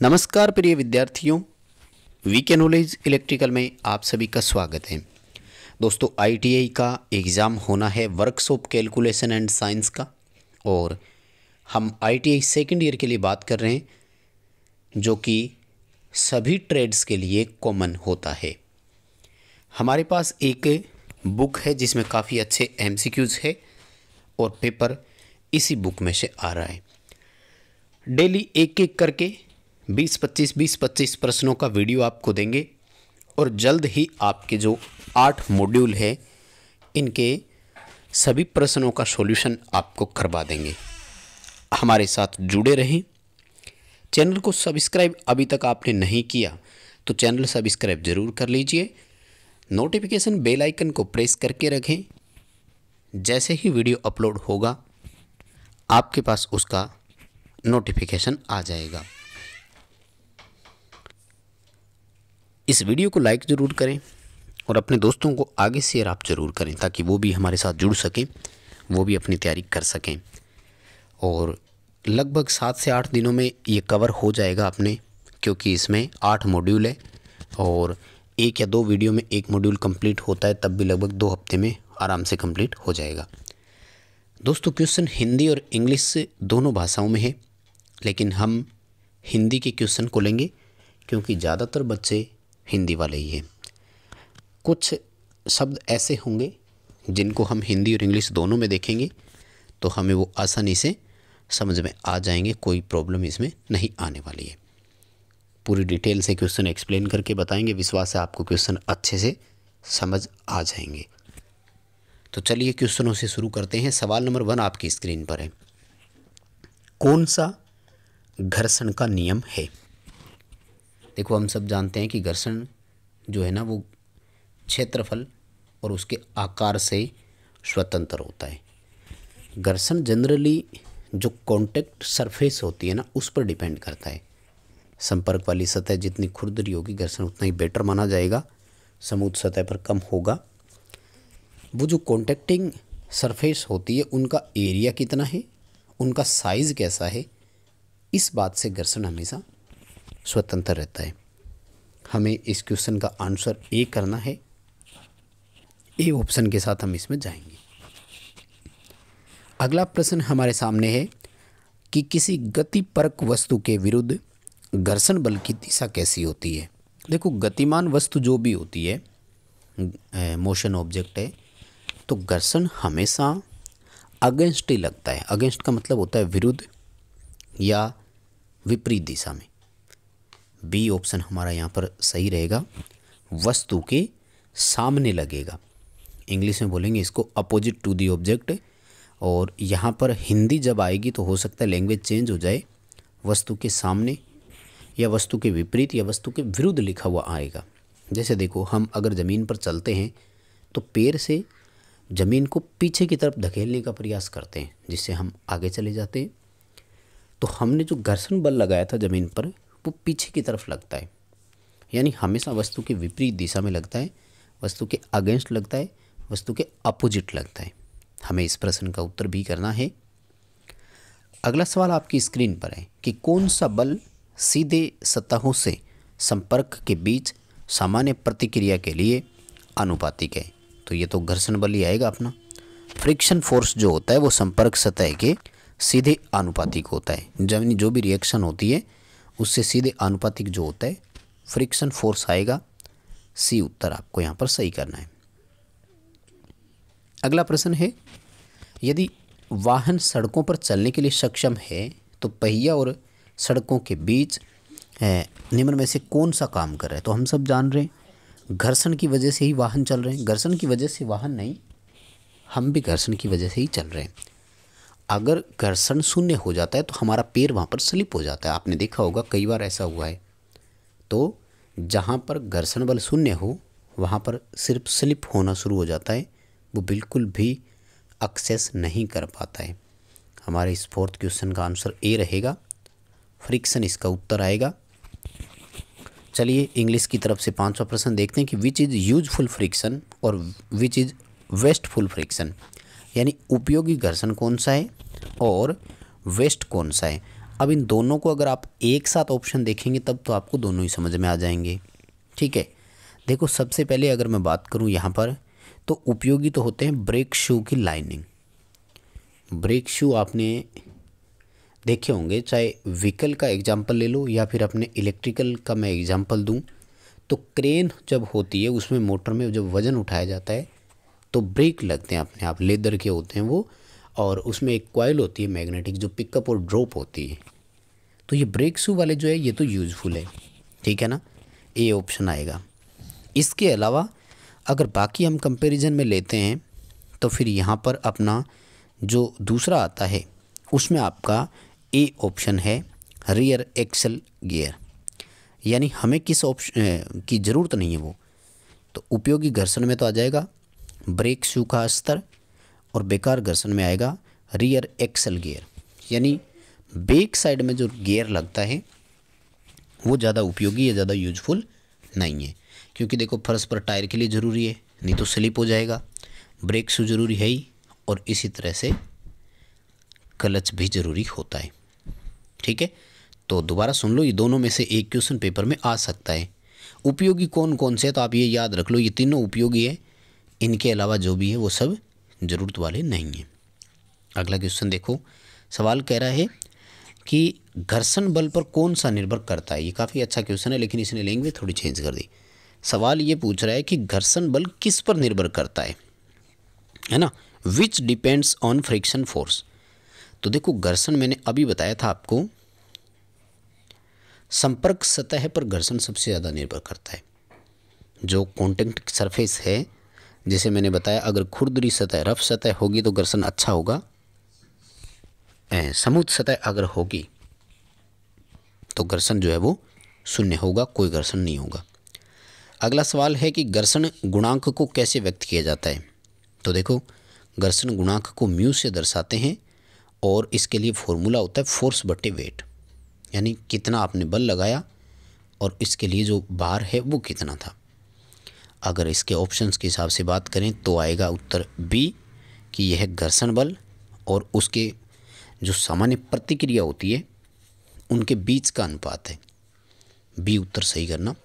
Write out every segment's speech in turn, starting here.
नमस्कार प्रिय विद्यार्थियों, वीके नॉलेज इलेक्ट्रिकल में आप सभी का स्वागत है। दोस्तों, आईटीआई का एग्ज़ाम होना है वर्कशॉप कैलकुलेशन एंड साइंस का, और हम आईटीआई सेकंड ईयर के लिए बात कर रहे हैं, जो कि सभी ट्रेड्स के लिए कॉमन होता है। हमारे पास एक बुक है जिसमें काफ़ी अच्छे एमसीक्यूज़ है और पेपर इसी बुक में से आ रहा है। डेली एक एक करके 20-25 प्रश्नों का वीडियो आपको देंगे और जल्द ही आपके जो 8 मॉड्यूल है इनके सभी प्रश्नों का सॉल्यूशन आपको करवा देंगे। हमारे साथ जुड़े रहें। चैनल को सब्सक्राइब अभी तक आपने नहीं किया तो चैनल सब्सक्राइब ज़रूर कर लीजिए। नोटिफिकेशन बेल आइकन को प्रेस करके रखें। जैसे ही वीडियो अपलोड होगा आपके पास उसका नोटिफिकेशन आ जाएगा। इस वीडियो को लाइक ज़रूर करें और अपने दोस्तों को आगे शेयर आप ज़रूर करें ताकि वो भी हमारे साथ जुड़ सकें, वो भी अपनी तैयारी कर सकें। और लगभग 7 से 8 दिनों में ये कवर हो जाएगा अपने, क्योंकि इसमें 8 मॉड्यूल है और 1 या 2 वीडियो में 1 मॉड्यूल कंप्लीट होता है, तब भी लगभग 2 हफ्ते में आराम से कंप्लीट हो जाएगा। दोस्तों, क्वेश्चन हिंदी और इंग्लिश से दोनों भाषाओं में है, लेकिन हम हिंदी के क्वेश्चन को लेंगे क्योंकि ज़्यादातर बच्चे हिंदी वाले ही हैं। कुछ शब्द ऐसे होंगे जिनको हम हिंदी और इंग्लिश दोनों में देखेंगे तो हमें वो आसानी से समझ में आ जाएंगे, कोई प्रॉब्लम इसमें नहीं आने वाली है। पूरी डिटेल से क्वेश्चन एक्सप्लेन करके बताएंगे, विश्वास है आपको क्वेश्चन अच्छे से समझ आ जाएंगे। तो चलिए क्वेश्चनों से शुरू करते हैं। सवाल नंबर 1 आपकी स्क्रीन पर है। कौन सा घर्षण का नियम है? देखो, हम सब जानते हैं कि घर्षण जो है ना वो क्षेत्रफल और उसके आकार से स्वतंत्र होता है। घर्षण जनरली जो कांटेक्ट सरफेस होती है ना उस पर डिपेंड करता है। संपर्क वाली सतह जितनी खुरदरी होगी घर्षण उतना ही बेटर माना जाएगा, समूह सतह पर कम होगा। वो जो कॉन्टैक्टिंग सरफेस होती है उनका एरिया कितना है, उनका साइज़ कैसा है, इस बात से घर्षण हमेशा स्वतंत्र रहता है। हमें इस क्वेश्चन का आंसर ए करना है। ए ऑप्शन के साथ हम इसमें जाएंगे। अगला प्रश्न हमारे सामने है कि किसी गतिपरक वस्तु के विरुद्ध घर्षण बल की दिशा कैसी होती है? देखो, गतिमान वस्तु जो भी होती है, मोशन ऑब्जेक्ट है, तो घर्षण हमेशा अगेंस्ट ही लगता है। अगेंस्ट का मतलब होता है विरुद्ध या विपरीत दिशा में। बी ऑप्शन हमारा यहाँ पर सही रहेगा, वस्तु के सामने लगेगा। इंग्लिश में बोलेंगे इसको अपोजिट टू दी ऑब्जेक्ट, और यहाँ पर हिंदी जब आएगी तो हो सकता है लैंग्वेज चेंज हो जाए, वस्तु के सामने या वस्तु के विपरीत या वस्तु के विरुद्ध लिखा हुआ आएगा। जैसे देखो, हम अगर ज़मीन पर चलते हैं तो पैर से ज़मीन को पीछे की तरफ धकेलने का प्रयास करते हैं जिससे हम आगे चले जाते हैं। तो हमने जो घर्षण बल लगाया था ज़मीन पर वो पीछे की तरफ लगता है, यानी हमेशा वस्तु के विपरीत दिशा में लगता है, वस्तु के अगेंस्ट लगता है, वस्तु के अपोजिट लगता है। हमें इस प्रश्न का उत्तर भी करना है। अगला सवाल आपकी स्क्रीन पर है कि कौन सा बल सीधे सतहों से संपर्क के बीच सामान्य प्रतिक्रिया के लिए आनुपातिक है? तो ये तो घर्षण बल ही आएगा अपना। फ्रिक्शन फोर्स जो होता है वो संपर्क सतह के सीधे आनुपातिक होता है। जब जो भी रिएक्शन होती है उससे सीधे आनुपातिक जो होता है फ्रिक्शन फोर्स आएगा। सी उत्तर आपको यहाँ पर सही करना है। अगला प्रश्न है, यदि वाहन सड़कों पर चलने के लिए सक्षम है तो पहिया और सड़कों के बीच निम्न में से कौन सा काम कर रहा है? तो हम सब जान रहे हैं घर्षण की वजह से ही वाहन चल रहे हैं। घर्षण की वजह से वाहन नहीं, हम भी घर्षण की वजह से ही चल रहे हैं। अगर घर्षण शून्य हो जाता है तो हमारा पैर वहाँ पर स्लिप हो जाता है। आपने देखा होगा कई बार ऐसा हुआ है। तो जहाँ पर घर्षण बल शून्य हो वहाँ पर सिर्फ स्लिप होना शुरू हो जाता है, वो बिल्कुल भी एक्सेस नहीं कर पाता है। हमारे इस 4th क्वेश्चन का आंसर ए रहेगा, फ्रिक्शन इसका उत्तर आएगा। चलिए इंग्लिश की तरफ से 5वां प्रश्न देखते हैं कि विच इज़ यूजफुल फ्रिक्शन और विच इज़ वेस्टफुल फ्रिक्शन, यानी उपयोगी घर्षण कौन सा है और वेस्ट कौन सा है। अब इन दोनों को अगर आप एक साथ ऑप्शन देखेंगे तब तो आपको दोनों ही समझ में आ जाएंगे। ठीक है, देखो सबसे पहले अगर मैं बात करूं यहाँ पर, तो उपयोगी तो होते हैं ब्रेक शू की लाइनिंग। ब्रेक शू आपने देखे होंगे, चाहे व्हीकल का एग्जाम्पल ले लो या फिर अपने इलेक्ट्रिकल का मैं एग्जाम्पल दूं, तो क्रेन जब होती है उसमें मोटर में जब वज़न उठाया जाता है तो ब्रेक लगते हैं अपने आप, लेदर के होते हैं वो, और उसमें एक कॉइल होती है मैग्नेटिक जो पिकअप और ड्रॉप होती है। तो ये ब्रेक शू वाले जो है ये तो यूज़फुल है, ठीक है ना, ए ऑप्शन आएगा। इसके अलावा अगर बाकी हम कंपैरिजन में लेते हैं तो फिर यहाँ पर अपना जो दूसरा आता है उसमें आपका ए ऑप्शन है रियर एक्सल गियर, यानी हमें किस ऑप्शन की ज़रूरत नहीं है वो, तो उपयोगी घर्षण में तो आ जाएगा ब्रेक शू का स्तर, और बेकार घर्षण में आएगा रियर एक्सल गियर, यानी बैक साइड में जो गियर लगता है वो ज़्यादा उपयोगी या ज़्यादा यूजफुल नहीं है, क्योंकि देखो फर्श पर टायर के लिए ज़रूरी है, नहीं तो स्लिप हो जाएगा, ब्रेक शू ज़रूरी है ही, और इसी तरह से क्लच भी ज़रूरी होता है। ठीक है, तो दोबारा सुन लो, ये दोनों में से एक क्वेश्चन पेपर में आ सकता है। उपयोगी कौन कौन से, तो आप ये याद रख लो, ये तीनों उपयोगी है, इनके अलावा जो भी है वो सब ज़रूरत वाले नहीं हैं। अगला क्वेश्चन देखो, सवाल कह रहा है कि घर्षण बल पर कौन सा निर्भर करता है। ये काफ़ी अच्छा क्वेश्चन है, लेकिन इसने लैंग्वेज थोड़ी चेंज कर दी। सवाल ये पूछ रहा है कि घर्षण बल किस पर निर्भर करता है ना, which depends on friction force. तो देखो घर्षण मैंने अभी बताया था आपको, संपर्क सतह पर घर्षण सबसे ज़्यादा निर्भर करता है। जो कॉन्टैक्ट सरफेस है, जैसे मैंने बताया, अगर खुरदरी सतह रफ सतह होगी तो घर्षण अच्छा होगा, समूथ सतह अगर होगी तो घर्षण जो है वो शून्य होगा, कोई घर्षण नहीं होगा। अगला सवाल है कि घर्षण गुणांक को कैसे व्यक्त किया जाता है। तो देखो घर्षण गुणांक को म्यू से दर्शाते हैं, और इसके लिए फॉर्मूला होता है फोर्स बटे वेट, यानी कितना आपने बल लगाया और इसके लिए जो भार है वो कितना था। अगर इसके ऑप्शंस के हिसाब से बात करें तो आएगा उत्तर बी, कि यह घर्षण बल और उसके जो सामान्य प्रतिक्रिया होती है उनके बीच का अनुपात है। बी उत्तर सही करना।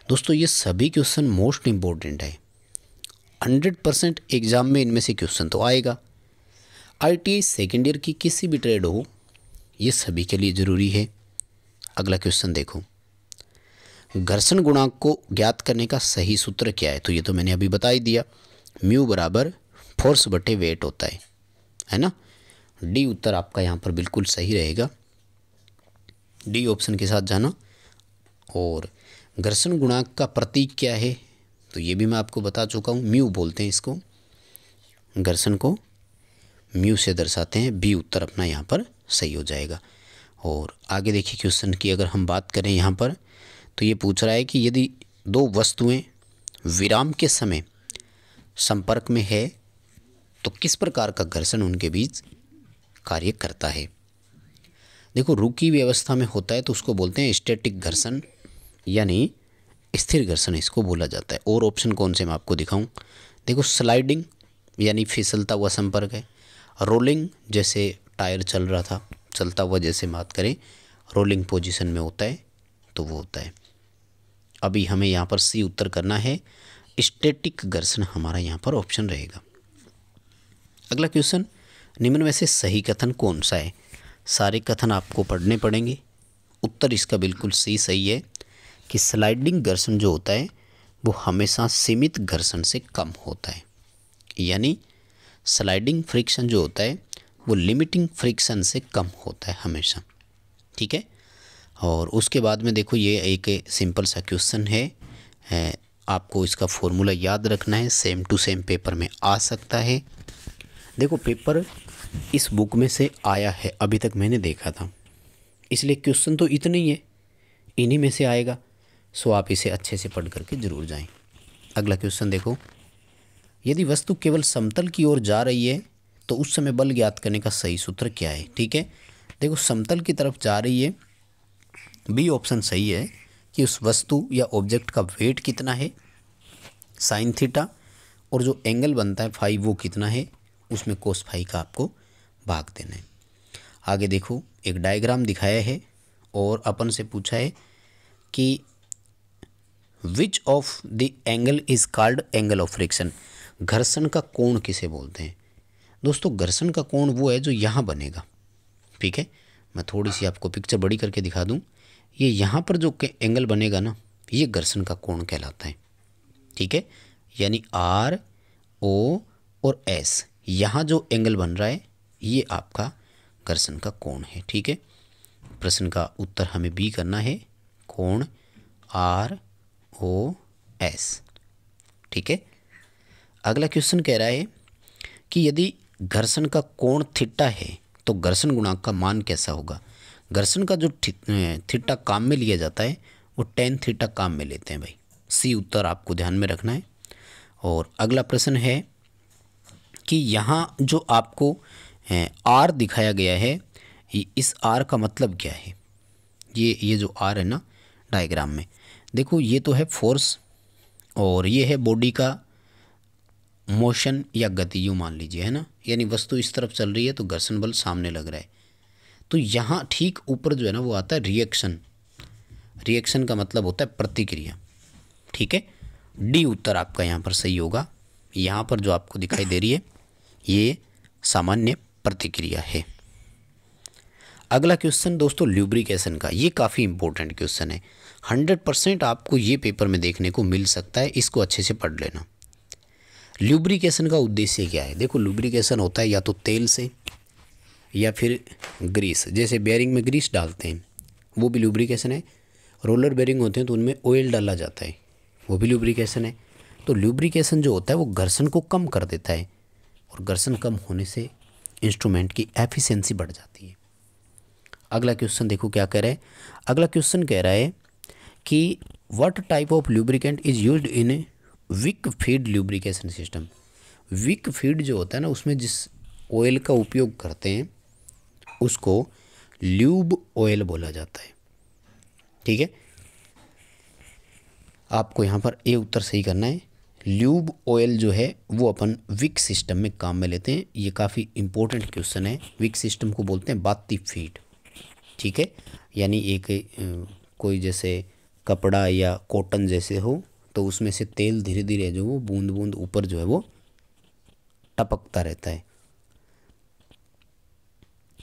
दोस्तों ये सभी क्वेश्चन मोस्ट इम्पोर्टेंट है, 100% एग्ज़ाम में इनमें से क्वेश्चन तो आएगा। ITI सेकेंड ईयर की किसी भी ट्रेड हो, ये सभी के लिए ज़रूरी है। अगला क्वेश्चन देखो, घर्षण गुणांक को ज्ञात करने का सही सूत्र क्या है। तो ये तो मैंने अभी बता ही दिया, म्यू बराबर फोर्स बटे वेट होता है ना। डी उत्तर आपका यहाँ पर बिल्कुल सही रहेगा, डी ऑप्शन के साथ जाना। और घर्षण गुणांक का प्रतीक क्या है, तो ये भी मैं आपको बता चुका हूँ, म्यू बोलते हैं इसको, घर्षण को म्यू से दर्शाते हैं। बी उत्तर अपना यहाँ पर सही हो जाएगा। और आगे देखिए क्वेश्चन की अगर हम बात करें यहाँ पर, तो ये पूछ रहा है कि यदि दो वस्तुएं विराम के समय संपर्क में है तो किस प्रकार का घर्षण उनके बीच कार्य करता है। देखो रुकी हुई अवस्था में होता है तो उसको बोलते हैं स्टैटिक घर्षण, यानी स्थिर घर्षण इसको बोला जाता है। और ऑप्शन कौन से मैं आपको दिखाऊं, देखो स्लाइडिंग यानी फिसलता हुआ संपर्क है, रोलिंग जैसे टायर चल रहा था चलता हुआ, जैसे बात करें रोलिंग पोजीशन में होता है तो वो होता है। अभी हमें यहाँ पर सी उत्तर करना है, स्टैटिक घर्षण हमारा यहाँ पर ऑप्शन रहेगा। अगला क्वेश्चन, निम्न में से सही कथन कौन सा है। सारे कथन आपको पढ़ने पड़ेंगे। उत्तर इसका बिल्कुल सही है कि स्लाइडिंग घर्षण जो होता है वो हमेशा सीमित घर्षण से कम होता है, यानी स्लाइडिंग फ्रिक्शन जो होता है वो लिमिटिंग फ्रिक्शन से कम होता है हमेशा। ठीक है, और उसके बाद में देखो ये एक सिंपल सा क्वेश्चन है, आपको इसका फॉर्मूला याद रखना है, सेम टू सेम पेपर में आ सकता है। देखो पेपर इस बुक में से आया है, अभी तक मैंने देखा था, इसलिए क्वेश्चन तो इतने ही है, इन्हीं में से आएगा। सो आप इसे अच्छे से पढ़ करके ज़रूर जाएं। अगला क्वेश्चन देखो, यदि वस्तु केवल समतल की ओर जा रही है तो उस समय बल ज्ञात करने का सही सूत्र क्या है। ठीक है, देखो समतल की तरफ जा रही है, बी ऑप्शन सही है कि उस वस्तु या ऑब्जेक्ट का वेट कितना है साइन थीटा, और जो एंगल बनता है फाई वो कितना है, उसमें कोस फाई का आपको भाग देना है। आगे देखो एक डायग्राम दिखाया है और अपन से पूछा है कि which of the angle is called angle of friction. घर्षण का कोण किसे बोलते हैं? दोस्तों घर्षण का कोण वो है जो यहाँ बनेगा। ठीक है, मैं थोड़ी सी आपको पिक्चर बड़ी करके दिखा दूँ। ये यहाँ पर जो एंगल बनेगा ना, ये घर्षण का कोण कहलाता है। ठीक है, यानी आर ओ और एस, यहाँ जो एंगल बन रहा है ये आपका घर्षण का कोण है। ठीक है, प्रश्न का उत्तर हमें बी करना है, कोण आर ओ एस। ठीक है, अगला क्वेश्चन कह रहा है कि यदि घर्षण का कोण थीटा है तो घर्षण गुणांक का मान कैसा होगा। घर्षण का जो थीटा काम में लिया जाता है वो टेन थीटा काम में लेते हैं भाई। सी उत्तर आपको ध्यान में रखना है। और अगला प्रश्न है कि यहाँ जो आपको आर दिखाया गया है, इस आर का मतलब क्या है। ये जो आर है ना डायग्राम में, देखो ये तो है फोर्स और ये है बॉडी का मोशन या गति, यूँ मान लीजिए, है ना। यानी वस्तु इस तरफ चल रही है तो घर्षण बल सामने लग रहा है। तो यहाँ ठीक ऊपर जो है ना वो आता है रिएक्शन। रिएक्शन का मतलब होता है प्रतिक्रिया। ठीक है, डी उत्तर आपका यहाँ पर सही होगा। यहाँ पर जो आपको दिखाई दे रही है ये सामान्य प्रतिक्रिया है। अगला क्वेश्चन दोस्तों ल्यूब्रिकेशन का, ये काफ़ी इंपॉर्टेंट क्वेश्चन है। 100% आपको ये पेपर में देखने को मिल सकता है, इसको अच्छे से पढ़ लेना। ल्यूब्रिकेशन का उद्देश्य क्या है? देखो लुब्रिकेशन होता है या तो तेल से या फिर ग्रीस, जैसे बेयरिंग में ग्रीस डालते हैं वो भी लुब्रिकेशन है। रोलर बेयरिंग होते हैं तो उनमें ऑयल डाला जाता है, वो भी लुब्रिकेशन है। तो लुब्रिकेशन जो होता है वो घर्षण को कम कर देता है और घर्षण कम होने से इंस्ट्रूमेंट की एफिशिएंसी बढ़ जाती है। अगला क्वेश्चन देखो क्या कह रहा है। अगला क्वेश्चन कह रहा है कि what type of lubricant is used in a wick feed lubrication system. Wick feed जो होता है ना, उसमें जिस ऑयल का उपयोग करते हैं उसको ल्यूब ऑयल बोला जाता है। ठीक है, आपको यहाँ पर ए उत्तर सही करना है। ल्यूब ऑयल जो है वो अपन विक सिस्टम में काम में लेते हैं। ये काफ़ी इंपॉर्टेंट क्वेश्चन है। विक सिस्टम को बोलते हैं बाती फीड। ठीक है, यानी एक कोई जैसे कपड़ा या कॉटन जैसे हो तो उसमें से तेल धीरे धीरे जो वो बूंद बूंद ऊपर जो है वो टपकता रहता है।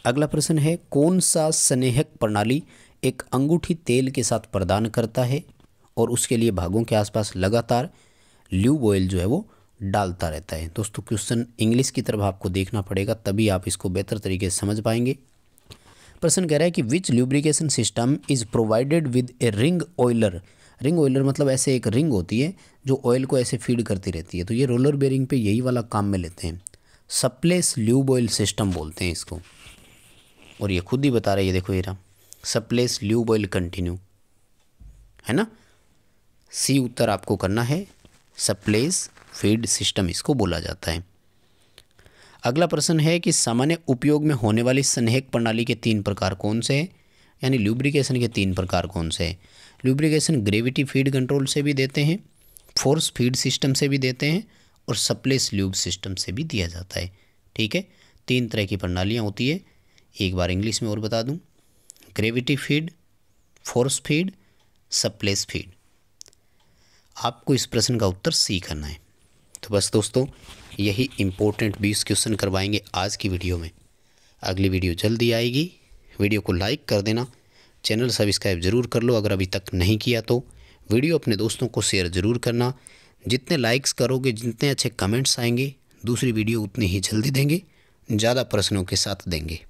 अगला प्रश्न है कौन सा संनेहक प्रणाली एक अंगूठी तेल के साथ प्रदान करता है और उसके लिए भागों के आसपास लगातार ल्यूब ऑयल जो है वो डालता रहता है। दोस्तों क्वेश्चन इंग्लिश की तरफ आपको देखना पड़ेगा, तभी आप इसको बेहतर तरीके से समझ पाएंगे। प्रश्न कह रहा है कि which lubrication system is provided with a ring oiler. Ring oiler मतलब ऐसे एक रिंग होती है जो ऑयल को ऐसे फीड करती रहती है। तो ये रोलर बेयरिंग पे यही वाला काम में लेते हैं। सप्लेस ल्यूब ऑयल सिस्टम बोलते हैं इसको, और ये खुद ही बता रही है, देखो ये रहा सप्लेस ल्यूब ऑयल कंटिन्यू, है ना। सी उत्तर आपको करना है, सप्लेस फीड सिस्टम इसको बोला जाता है। अगला प्रश्न है कि सामान्य उपयोग में होने वाली संनेहक प्रणाली के 3 प्रकार कौन से हैं, यानी ल्यूब्रिकेशन के 3 प्रकार कौन से हैं। ल्यूब्रिकेशन ग्रेविटी फीड कंट्रोल से भी देते हैं, फोर्स फीड सिस्टम से भी देते हैं और सप्लेस ल्यूब सिस्टम से भी दिया जाता है। ठीक है, 3 तरह की प्रणालियाँ होती है। एक बार इंग्लिश में और बता दूं, gravity feed, force feed, splash feed. आपको इस प्रश्न का उत्तर सी करना है। तो बस दोस्तों यही इम्पोर्टेंट 20 क्वेश्चन करवाएंगे आज की वीडियो में। अगली वीडियो जल्दी आएगी। वीडियो को लाइक कर देना, चैनल सब्सक्राइब ज़रूर कर लो अगर अभी तक नहीं किया तो। वीडियो अपने दोस्तों को शेयर ज़रूर करना। जितने लाइक्स करोगे, जितने अच्छे कमेंट्स आएंगे, दूसरी वीडियो उतनी ही जल्दी देंगे, ज़्यादा प्रश्नों के साथ देंगे।